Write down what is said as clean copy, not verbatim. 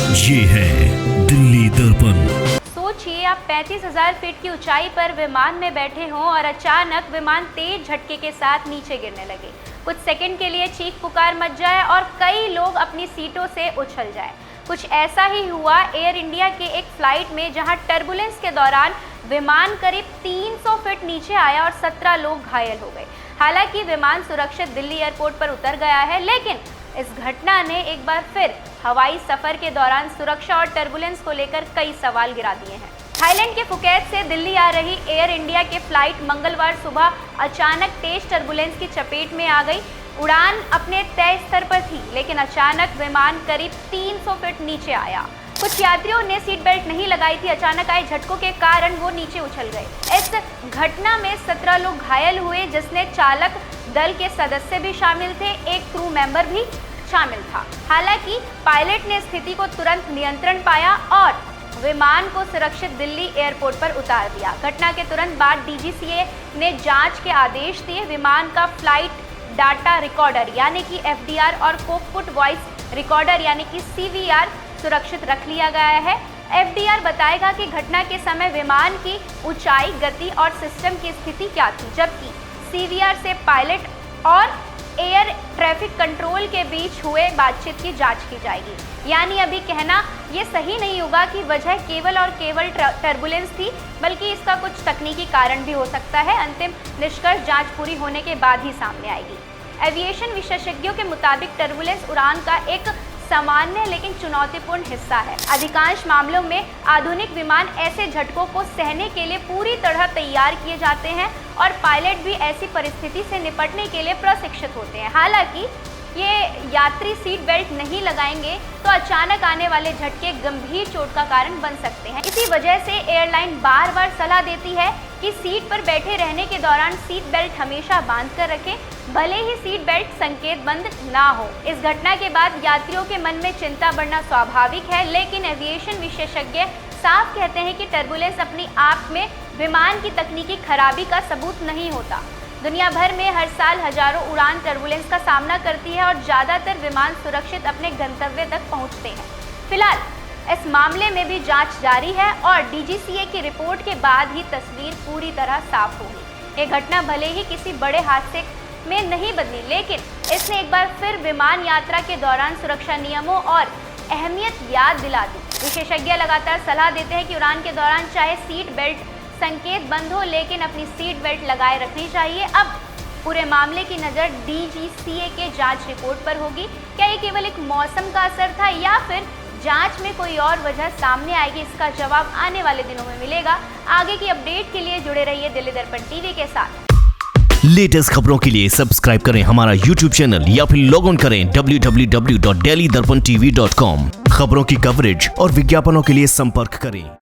ये है दिल्ली दर्पण। सोचिए आप 35,000 फीट की ऊंचाई पर विमान में बैठे हों और अचानक विमान तेज झटके के साथ नीचे गिरने लगे। कुछ सेकंड के लिए चीख पुकार मच जाए और कई लोग अपनी सीटों से उछल जाए। कुछ ऐसा ही हुआ एयर इंडिया के एक फ्लाइट में, जहां टर्बुलेंस के दौरान विमान करीब 300 फीट नीचे आया और 17 लोग घायल हो गए। हालांकि विमान सुरक्षित दिल्ली एयरपोर्ट पर उतर गया है, लेकिन इस घटना ने एक बार फिर हवाई सफर के दौरान सुरक्षा और टर्बुलेंस को लेकर कई सवाल गिरा दिए हैं। थाईलैंड के फुकेत से दिल्ली आ रही एयर इंडिया के फ्लाइट मंगलवार सुबह अचानक तेज टर्बुलेंस की चपेट में आ गई। उड़ान अपने तय स्तर पर थी, लेकिन अचानक विमान करीब 300 फीट नीचे आया। कुछ यात्रियों ने सीट बेल्ट नहीं लगाई थी। अचानक आए झटकों के कारण वो नीचे उछल गए। इस घटना में 17 लोग घायल हुए, जिसमें चालक दल के सदस्य भी शामिल थे, एक क्रू मेंबर भी शामिल था। हालांकि पायलट ने स्थिति को तुरंत नियंत्रण पाया और विमान को सुरक्षित दिल्ली एयरपोर्ट पर उतार दिया। घटना के तुरंत बाद DGCA ने जांच के आदेश दिए। विमान का फ्लाइट डाटा रिकॉर्डर यानी कि FDR और कॉकपिट वॉइस रिकॉर्डर यानी कि CVR सुरक्षित रख लिया गया है। FDR बताएगा कि घटना के समय विमान की ऊंचाई, गति और सिस्टम की स्थिति क्या थी, जबकि CVR से पायलट और एयर ट्रैफिक कंट्रोल के बीच हुए बातचीत की जांच की जाएगी। यानी अभी कहना ये सही नहीं होगा कि वजह केवल और केवल टर्बुलेंस थी, बल्कि इसका कुछ तकनीकी कारण भी हो सकता है। अंतिम निष्कर्ष जांच पूरी होने के बाद ही सामने आएगी। एविएशन विशेषज्ञों के मुताबिक टर्बुलेंस उड़ान का एक सामान्य लेकिन चुनौतीपूर्ण हिस्सा है। अधिकांश मामलों में आधुनिक विमान ऐसे झटकों को सहने के लिए पूरी तरह तैयार किए जाते हैं और पायलट भी ऐसी परिस्थिति से निपटने के लिए प्रशिक्षित होते हैं। हालांकि ये यात्री सीट बेल्ट नहीं लगाएंगे तो अचानक आने वाले झटके गंभीर चोट का कारण बन सकते हैं। इसी वजह से एयरलाइन बार बार सलाह देती है कि सीट पर बैठे रहने के दौरान सीट बेल्ट हमेशा बांध कर रखें, भले ही सीट बेल्ट संकेत बंद ना हो। इस घटना के बाद यात्रियों के मन में चिंता बढ़ना स्वाभाविक है, लेकिन एविएशन विशेषज्ञ साफ कहते हैं कि टर्बुलेंस अपनी आप में विमान की तकनीकी खराबी का सबूत नहीं होता। दुनिया भर में हर साल हजारों उड़ान टर्बुलेंस का सामना करती है और ज़्यादातर विमान सुरक्षित अपने गंतव्य तक पहुंचते हैं। फिलहाल इस मामले में भी जांच जारी है और DGCA की रिपोर्ट के बाद ही तस्वीर पूरी तरह साफ होगी। ये घटना भले ही किसी बड़े हादसे में नहीं बदली, लेकिन इसने एक बार फिर विमान यात्रा के दौरान सुरक्षा नियमों और अहमियत याद दिला दी। विशेषज्ञ लगातार सलाह देते हैं कि उड़ान के दौरान चाहे सीट बेल्ट संकेत बंद हो, लेकिन अपनी सीट बेल्ट लगाए रखनी चाहिए। अब पूरे मामले की नज़र DGCA के जांच रिपोर्ट पर होगी। क्या ये केवल एक मौसम का असर था या फिर जांच में कोई और वजह सामने आएगी, इसका जवाब आने वाले दिनों में मिलेगा। आगे की अपडेट के लिए जुड़े रहिए दिल्ली दर्पण TV के साथ। लेटेस्ट खबरों के लिए सब्सक्राइब करें हमारा YouTube चैनल या फिर लॉग ऑन करें www.delhidarpantv.com। खबरों की कवरेज और विज्ञापनों के लिए संपर्क करें।